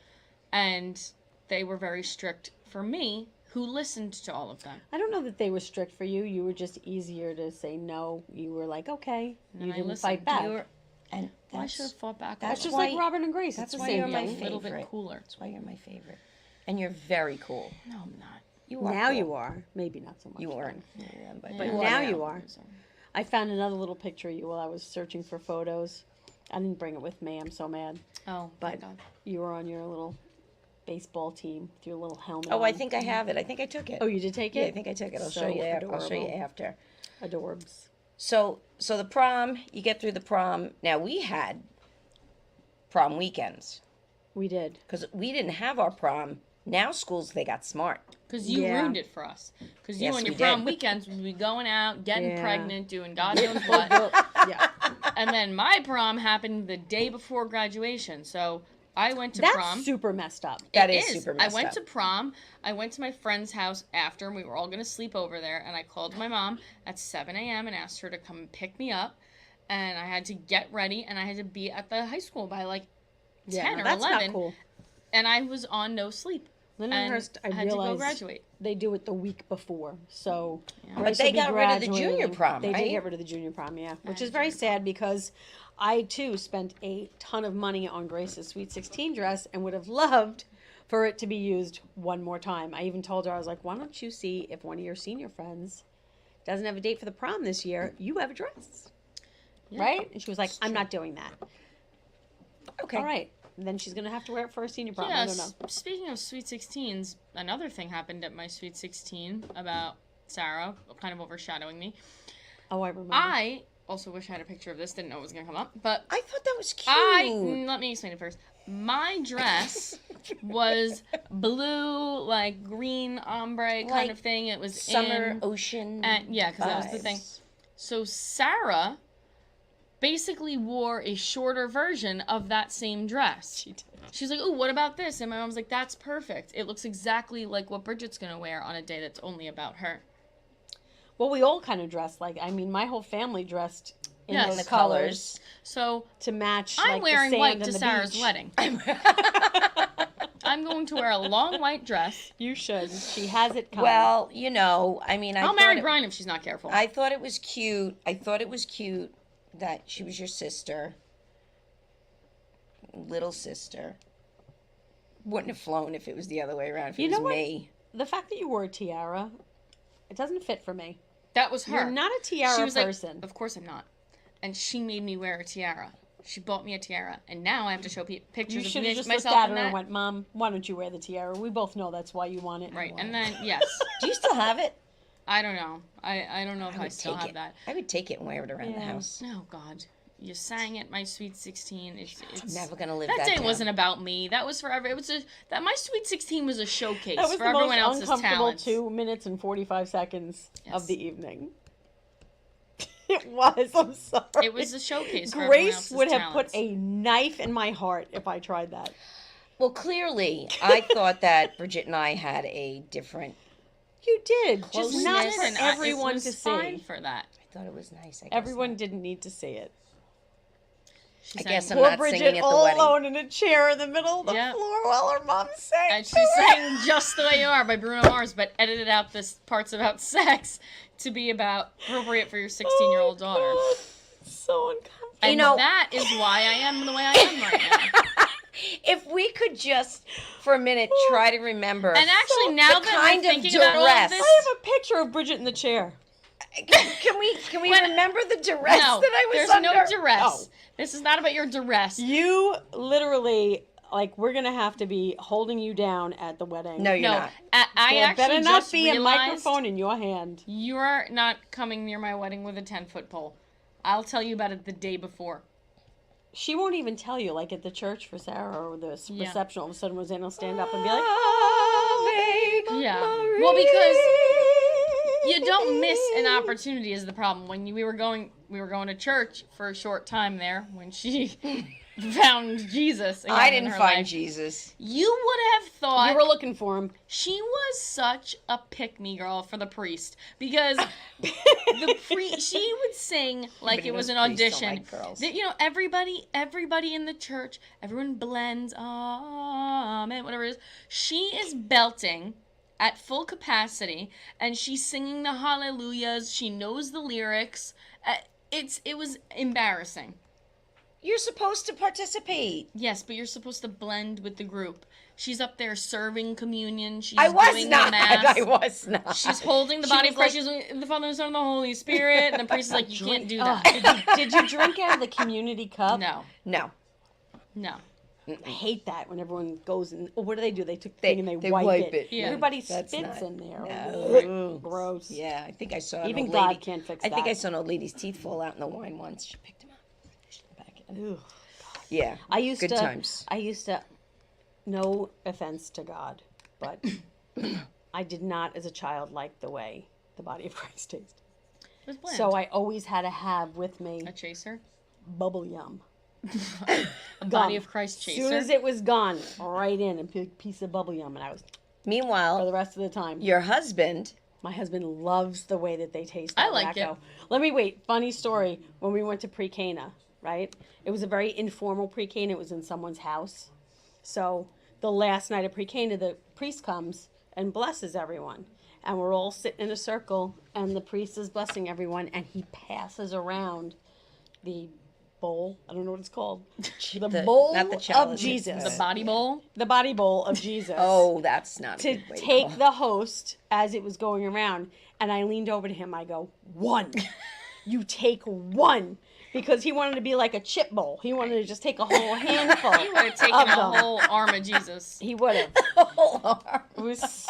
And they were very strict for me, who listened to all of them. I don't know that they were strict for you. You were just easier to say no. You were like, okay. And You I didn't listened. fight back. You were- and Well, I that's, should have fought back. that's That's just why- like Robin and Grace. that's It's the why same you're my thing. a little bit favorite. cooler. that's why you're my favorite. And you're very cool. No, I'm not. You are Now cool. you are. Maybe not so much. You then. weren't. Yeah, but But you now are you are. I found another little picture of you while I was searching for photos. I didn't bring it with me. I'm so mad. Oh, But my God. you were on your little baseball team with your little helmet. Oh, I on. think I have it. I think I took it. Oh, you did take it? Yeah, I think I took it. I'll So show you. I'll show you adorable. after. Adorbs. So the prom, you get through the prom. Now we had prom weekends We did. because we didn't have our prom. Now schools they got smart. Because you Yeah. ruined it for us. Because you Yes, on your we prom did. weekends would be going out, getting Yeah. pregnant, doing God knows what. Yeah. And then my prom happened the day before graduation. So I went to That's prom. super messed up. That It is super I messed went up. to prom. I went to my friend's house after, and we were all going to sleep over there. And I called my mom at 7 a.m. and asked her to come and pick me up. And I had to get ready, and I had to be at the high school by like 10 no, or that's 11. not cool. And I was on no sleep. And Lindenhurst, I had to go realized graduate. they do it the week before. So, Yeah. Grace But they will be got rid of the junior graduating. prom, They right? did get rid of the junior prom, yeah, which And is very junior sad because I too spent a ton of money on Grace's Sweet 16 dress and would have loved for it to be used one more time. I even told her, I was like, why don't you see if one of your senior friends doesn't have a date for the prom this year? You have a dress, Yeah. right? And she was like, I'm not doing that. Okay. All right. And then she's gonna have to wear it for a senior prom. Yeah, I don't know. speaking of Sweet 16s, another thing happened at my Sweet 16 about Sarah, kind of overshadowing me. Oh, I remember. I also wish I had a picture of this, didn't know it was going to come up, but I thought that was cute. let me explain it first. my dress was blue, like green ombre kind Like of thing. It was Summer in, ocean. and yeah, because that was the thing. vibes. So Sarah basically wore a shorter version of that same dress. She did. She's like, "Oh, what about this?" And my mom's like, "That's perfect. It looks exactly like what Bridget's gonna wear on a day that's only about her." Well, we all kind of dressed like. I mean, my whole family dressed in Yes. those The colors colors. So to match. I'm like, wearing the sand white and to the Sarah's beach. wedding. I'm going to wear a long white dress. You should. She has it coming. Well, you know, I mean, I'll marry Brian if she's not careful. I thought it was cute. I thought it was cute that she was your sister, little sister. Wouldn't have flown if it was the other way around. If it You was know what? me. the fact that you wore a tiara, it doesn't fit for me. That was her. You're not a tiara She was person. like, "Of course I'm not," and she made me wear a tiara. She bought me a tiara, and now I have to show You pictures should of have just looked myself at in her that. and went, "Mom, why don't you wear the tiara? We both know that's why you want it." Right, and then yes, Do you still have it? I don't know. I don't know if I, would still take have it. that. I would take it and wear it around the Yeah. house. Oh God, you sang at my Sweet 16. It's Never gonna live that that day down. wasn't about me. That was forever. It was that my Sweet 16 was a showcase That was for the everyone most else's uncomfortable talents. 2 minutes and 45 seconds Yes. of the evening. It was. I'm sorry. It was a showcase for everyone Grace else's would have talents. put a knife in my heart if I tried that. Well, clearly, I thought that Bridget and I had a different. You did, just Closeness. not It for didn't. everyone it was to fine see. for that. I thought it was nice. I guess Everyone not. didn't need to see it. She I sang- guess I'm Poor not Bridget singing at the all wedding. alone in a chair in the middle of the Yeah. floor while her mom sang. And to she her. sang "Just the Way You Are" by Bruno Mars, but edited out this parts about sex to be about appropriate for your 16-year-old Oh, daughter. God. So uncomfortable. And You know- that is why I am the way I am right now. If we could just, for a minute, try to remember. And actually, now the that kind I'm of thinking about all of duress. this, I have a picture of Bridget in the chair. Can we When- remember the duress no, that I was there's under? no duress. Oh. This is not about your duress. You literally, like, we're going to have to be holding you down at the wedding. No, you're No, not. I There actually better not just be a realized microphone in your hand. you're not coming near my wedding with a 10-foot pole. I'll tell you about it the day before. She won't even tell you, like at the church for Sarah or the Yeah. reception. All of a sudden, Rosanna will stand up and be like, Yeah. Well, because you don't miss an opportunity is the problem. When we were going to church for a short time there when she found Jesus. Again I in didn't her find life. Jesus. Jesus. You would have thought You were looking for him. she was such a pick-me girl for the priest because she would sing like Everybody it was knows an priests don't audition. like girls. That, you know, everybody in the church, everyone blends, amen, whatever it is. She is belting at full capacity, and she's singing the hallelujahs. She knows the lyrics. It was embarrassing. You're supposed to participate. Yes, but you're supposed to blend with the group. She's up there serving communion. She's I was doing not. the mass. I was not. She's holding the She body was of Christ. She's doing the Father, the Son, and the Holy Spirit. And the priest is like, you can't do Oh, that. did you drink out of the community cup? No, No. no. I hate that when everyone goes and what do? They took the They- thing and they wipe wipe it. it. Yeah. Everybody That's spits not- in there. No. Gross. Yeah, I think I saw an Even old God lady. can't fix I think that. I saw an old lady's teeth fall out in the wine once. She picked them up. Pushed them back in. Ugh. Yeah. I used Good to. times. I used to. No offense to God, but I did not, as a child, like the way the body of Christ tasted. It was bland. So I always had to have with me A chaser? bubble yum. A body of Christ As chaser? soon as it was gone, right in a big piece of bubble yum, and I was for Meanwhile, the rest of the time. your husband. My husband loves the way that they taste. I that like Wacko. it. Let me wait. Funny story. When we went to Pre-Cana, right? It was a very informal Pre-Cana. It was in someone's house. So the last night of Pre-Cana, the priest comes and blesses everyone. And we're all sitting in a circle, and the priest is blessing everyone, and he passes around the bowl. I don't know what it's called. The bowl not the of chalice, Jesus. The body bowl? The body bowl of Jesus. Oh, that's not a To good way take go. the host as it was going around, and I leaned over to him. I go, 1. You take 1. because he wanted to be like a chip bowl. He wanted to just take a whole handful. He would have taken Of a them. whole arm of Jesus. He would have. It was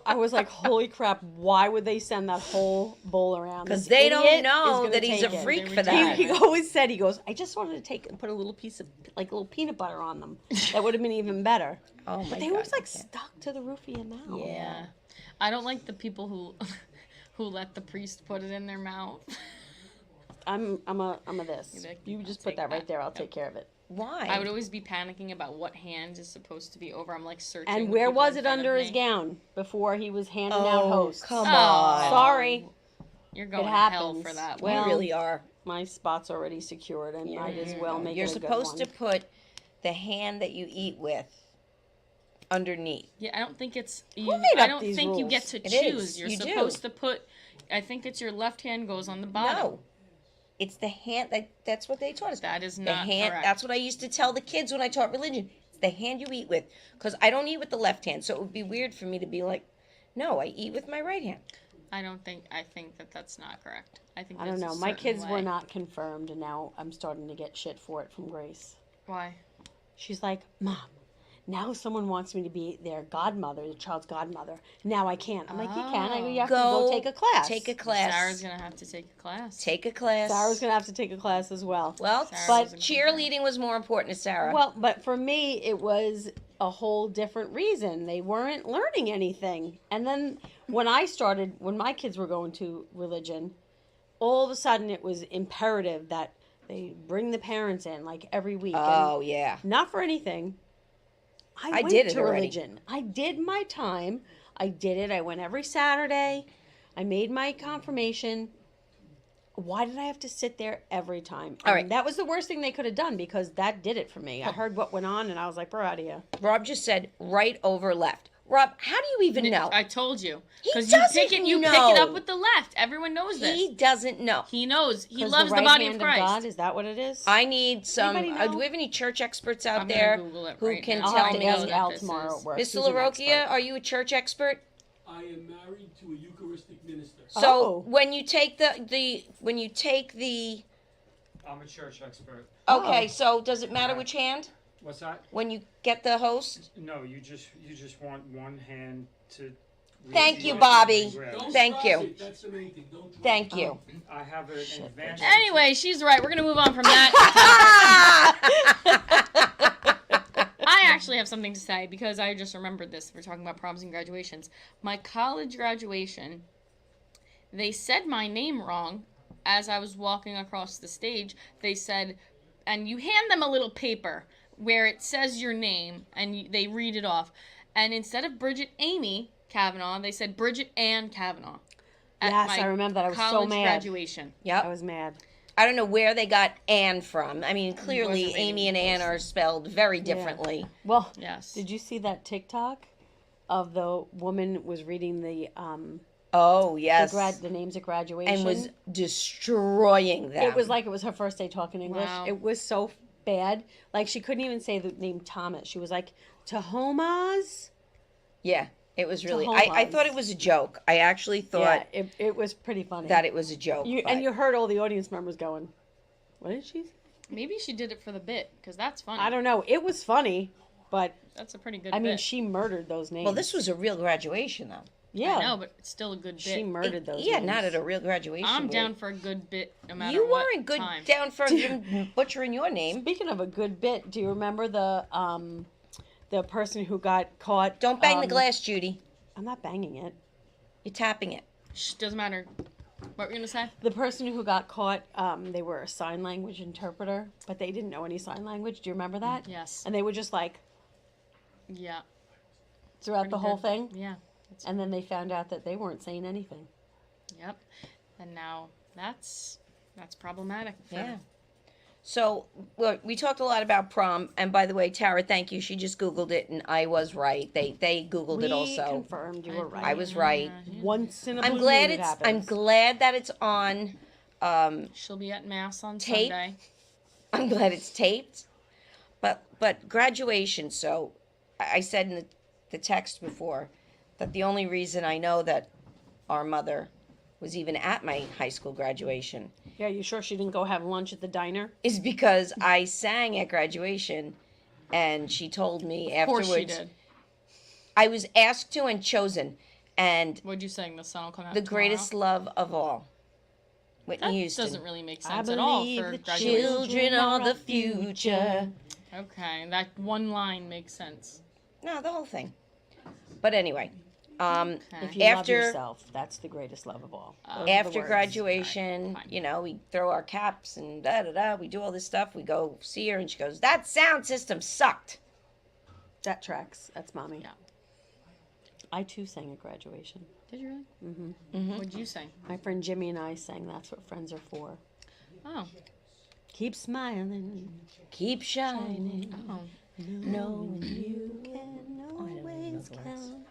I was like, holy crap, why would they send that whole bowl around? Because This they idiot don't is know gonna that he's a take it. freak They for that. He always said, he goes, I just wanted to take and put a little piece of, like, a little peanut butter on them. That would have been even better. Oh my But they God, was like I can't. stuck to the roof of your mouth. Yeah. I don't like the people who let the priest put it in their mouth. I'm a this. You're like, You I'll just put take that right that. there. I'll Yep. take care of it. Why? I would always be panicking about what hand is supposed to be over. I'm like searching. And the where people was in it front of under his me. gown before he was handing out Oh, hosts? come Oh. on. Sorry, You're going it to hell happens. for that. Well, You really are. my spot's already secured, and might as well make You're it a good supposed to one. put the hand that you eat with underneath. Yeah, I don't think it's. made I up don't these think you get rules? to It choose. is. You're You do. supposed to put. I think it's your left hand goes on the bottom. No. It's the hand that's what they taught us. That is the not hand. correct. That's what I used to tell the kids when I taught religion. It's the hand you eat with. Because I don't eat with the left hand, so it would be weird for me to be like, no, I eat with my right hand. I think that that's not correct. I think I don't there's know. a My certain kids way. were not confirmed, and now I'm starting to get shit for it from Grace. Why? She's like, Mom, now someone wants me to be their godmother, the child's godmother. Now I can't. I'm like, you can. I go, you have to go take a class. Take a class. Sarah's gonna have to take a class. Take a class. Sarah's going to have to take a class as well. Well, Sarah but doesn't cheerleading was more important to Sarah. Well, but for me, it was a whole different reason. They weren't learning anything. And then when my kids were going to religion, all of a sudden it was imperative that they bring the parents in like every week. oh yeah. And not for anything. I went did it to already. religion. I did my time. I did it. I went every Saturday. I made my confirmation. Why did I have to sit there every time? All right. That was the worst thing they could have done because that did it for me. I heard what went on and I was like, we're out of here. Rob just said right over left. Rob, how do you even know? I told you. He Because you pick doesn't it. You pick know. it up with the left. Everyone knows this. He doesn't know. He knows. He 'Cause loves the right body hand of Christ. God, is that what it is? I need some. Anybody know? Do we have any church experts out I'm gonna there Google it who right can now. I'll tell have to I me? know ask that Al this tomorrow is- at work. Mr. He's an LaRocchia, expert. are you a church expert? I am married to a Eucharistic minister. So Oh. when you take the I'm a church expert. okay, Oh. so does it matter which hand What's that? when you get the host? No, you just want one hand to. read Thank the you, Eucharist Bobby. and grab. Don't Thank try you. it. That's the main thing. Don't try Thank it. you. I have an advanced. Anyway, she's right. We're gonna move on from that. I actually have something to say because I just remembered this. We're talking about proms and graduations. My college graduation, they said my name wrong as I was walking across the stage. They said, and you hand them a little paper where it says your name and they read it off. And instead of Bridget Amy Kavanaugh, they said Bridget Ann Kavanaugh. at Yes, my I remember that. I was so college mad. graduation. I Yep. was mad. I don't know where they got Anne from. I mean, clearly wasn't Amy reading and Anne are spelled very differently. Well, Yes. did you see that TikTok of the woman was reading the Oh yes, the names at graduation and was destroying them. It was like it was her first day talking English. Wow. It was so bad. Like she couldn't even say the name Thomas. She was like Tahomas. yeah, it was really. Tahomas. I thought it was a joke. I actually thought Yeah, it was pretty funny. that it was a joke. you but- and you heard all the audience members going, "What did she say?" Maybe she did it for the bit because that's funny. I don't know. It was funny, but That's a pretty good I mean, bit. she murdered those names. Well, this was a real graduation, though. yeah. I know, but it's still a good bit. She murdered those. Yeah, names. not at a real graduation. I'm but down for a good bit no matter You what weren't good time. down for butchering your name. Speaking of a good bit, do you remember the person who got caught? Don't bang the glass, Judy. I'm not banging it. You're tapping it. Shh, doesn't matter. What were you gonna say? The person who got caught, they were a sign language interpreter, but they didn't know any sign language. Do you remember that? Yes. And they were just like Yeah. throughout the Pretty whole good. thing, Yeah. and then they found out that they weren't saying anything. Yep. And now that's problematic. for- Yeah. So well, we talked a lot about prom, and by the way, Tara, thank you. She just Googled it, and I was right. They Googled We it also. confirmed you were right. I was right. Once in a I'm blue glad moon it it's. I'm happens. glad that it's on. She'll be at mass on Tape? Sunday. I'm glad it's taped. But graduation. So I said in the text before that the only reason I know that our mother was even at my high school graduation Yeah, you sure she didn't go have lunch at the diner? is because I sang at graduation, and she told me Of course afterwards. she did. I was asked to and chosen, and What'd you sing? The sun will come out the tomorrow? greatest love of all, Whitney That Houston. doesn't really make I sense at all believe for the graduation. Children are the future. Okay, that one line makes sense. No, the whole thing. But anyway, Okay. If you love After- yourself, that's the greatest love of all. Those are the after words. graduation, Fine. you know, we throw our caps and da da da. We do all this stuff. We go see her, and she goes, "That sound system sucked." That tracks. That's mommy. Yeah. I too sang at graduation. Did you really? Mm-hmm. What'd you sing? My friend Jimmy and I sang That's What Friends Are For. Oh. Keep smiling, Keep shining, Oh. knowing you can always always the words. count.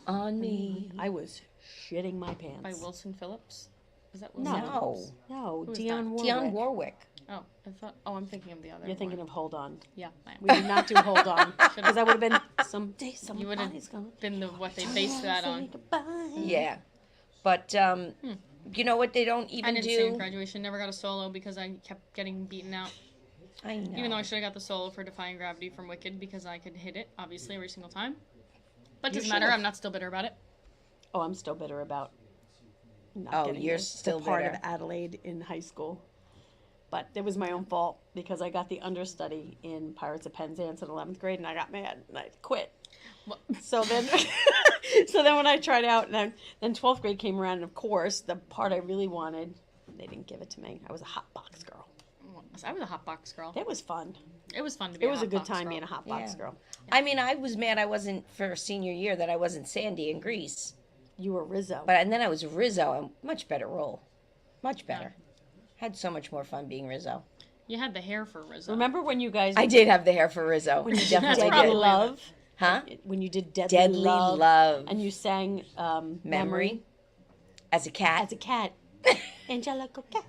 on me. I was shitting my pants. By Wilson Phillips? Is that Wilson No. Phillips? No, No, Who's Dionne that? Warwick. Dionne Warwick. Oh, I thought. Oh, I'm thinking of the other. You're thinking one. of Hold On. Yeah, I am. We did not do Hold On because I would have been someday You would have somebody's gonna been the what they based that say on. goodbye. Yeah, but you know what? They don't I even didn't sing do. graduation. Never got a solo because I kept getting beaten out. I know. Even though I should have got the solo for Defying Gravity from Wicked because I could hit it obviously every single time. But You doesn't matter. should've. I'm not still bitter about it. Oh, I'm still bitter about not Oh, getting you're the still part bitter. of Adelaide in high school. But it was my own fault because I got the understudy in Pirates of Penzance in 11th grade and I got mad and I quit. Well- So then, so then when I tried out, and then 12th grade came around, and of course, the part I really wanted, they didn't give it to me. I was a hot box girl. I was a hot box girl. It was fun. It was fun to be. It was a hot good box time girl. being a hot box Yeah. girl. I mean, I was mad I wasn't for senior year that I wasn't Sandy in Grease, You were Rizzo. but and then I was Rizzo, a much better role, much better. Had so much more fun being Rizzo. You had the hair for Rizzo. Remember when you guys I did have the hair for Rizzo. when you did Definitely Deadly probably did. Love? Huh? When you did Deadly, Deadly Love, Love. and you sang Memory. As a cat. as a cat. Angelical cat.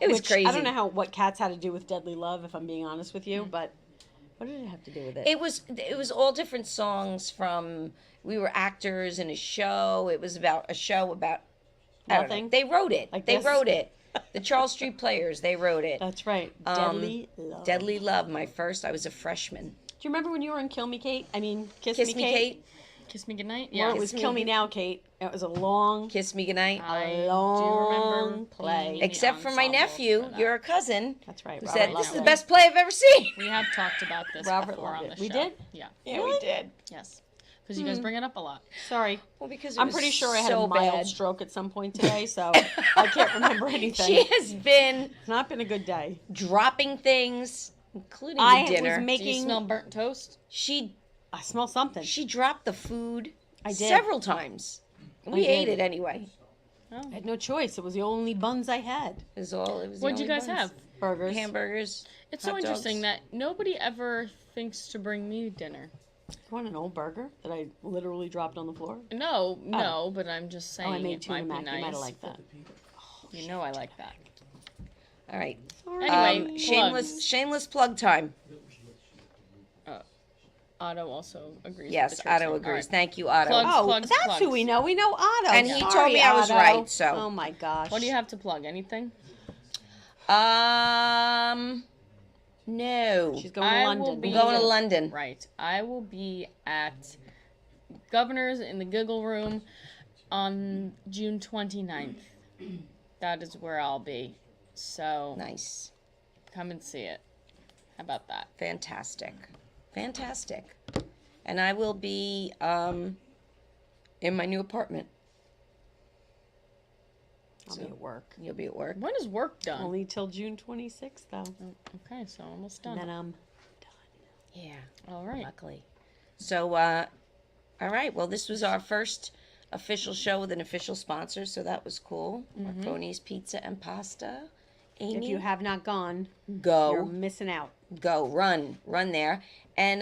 It was Which, crazy. I don't know what cats had to do with Deadly Love, if I'm being honest with you, but what did it have to do with it? It was all different songs from. We were actors in a show. It was about a show about I don't know. Nothing? They wrote it. Like they this? wrote it. The Charles Street Players. They wrote it. That's right. Um, Deadly Love. Deadly Love. My first. I was a freshman. Do you remember when you were in Kill Me Kate? I mean, Kiss, Kiss Me Kate. Kiss Me Goodnight. Yeah, Yeah. it was Kiss Kill Me. Me Now, Kate. It was a long, Kiss Me Goodnight. I do long remember play. being in the Except for my ensemble nephew, for that. your cousin, That's right. who Robert said, loved "This is the it. best play I've ever seen." We have talked about this Robert before loved on it. the We show. did? Yeah. Yeah, we did. Yes. Because you guys bring it up a lot. Sorry. Well, because it I'm was pretty sure I had so a mild bad. stroke at some point today, so I can't remember anything. She has been It's not been a good day. dropping things, including I the dinner. was Do making. you smell burnt toast? she I smell something. dropped the food I did. several times. We did. ate it anyway. I had no choice. It was the only buns I had. It was all. It was. the What'd you only guys buns. have? Burgers. Hamburgers. It's so hot interesting dogs. that nobody ever thinks to bring me dinner. You want an old burger that I literally dropped on the floor? No, but I'm just saying Oh, I made it tuna might mac. be nice. You might have liked that. You know I like that. All right. Anyway, Shameless plug time. Otto also agrees. Yes, with the church Otto thing. agrees. All right. Thank you, Otto. Plugs, Oh, plugs, that's plugs. who we know. We know Otto. And he Sorry, told me I was Otto. right, so. Oh my gosh. What do you have to plug? Anything? No. She's going to I London. will be I'm going to London. Right. I will be at Governor's in the Giggle Room on June 29th. That is where I'll be. So Nice. come and see it. How about that? Fantastic. Fantastic. And I will be in my new apartment. I'll be at work. You'll be at work. When is work done? Only till June 26th, though. Okay, so almost And done. then I'm Yeah, All right. luckily. So, all right. Well, this was our first official show with an official sponsor, so that was cool. Marconi's Pizza and Pasta. Amy, If you have not gone, you're go, missing out. go, run there. And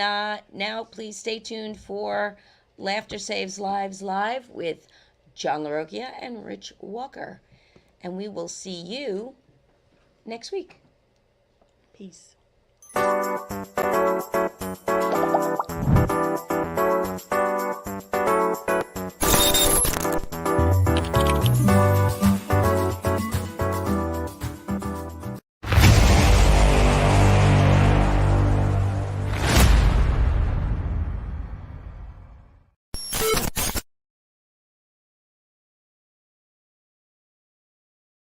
now, please stay tuned for Laughter Saves Lives Live with John LaRocchia and Rich Walker. And we will see you next week. Peace.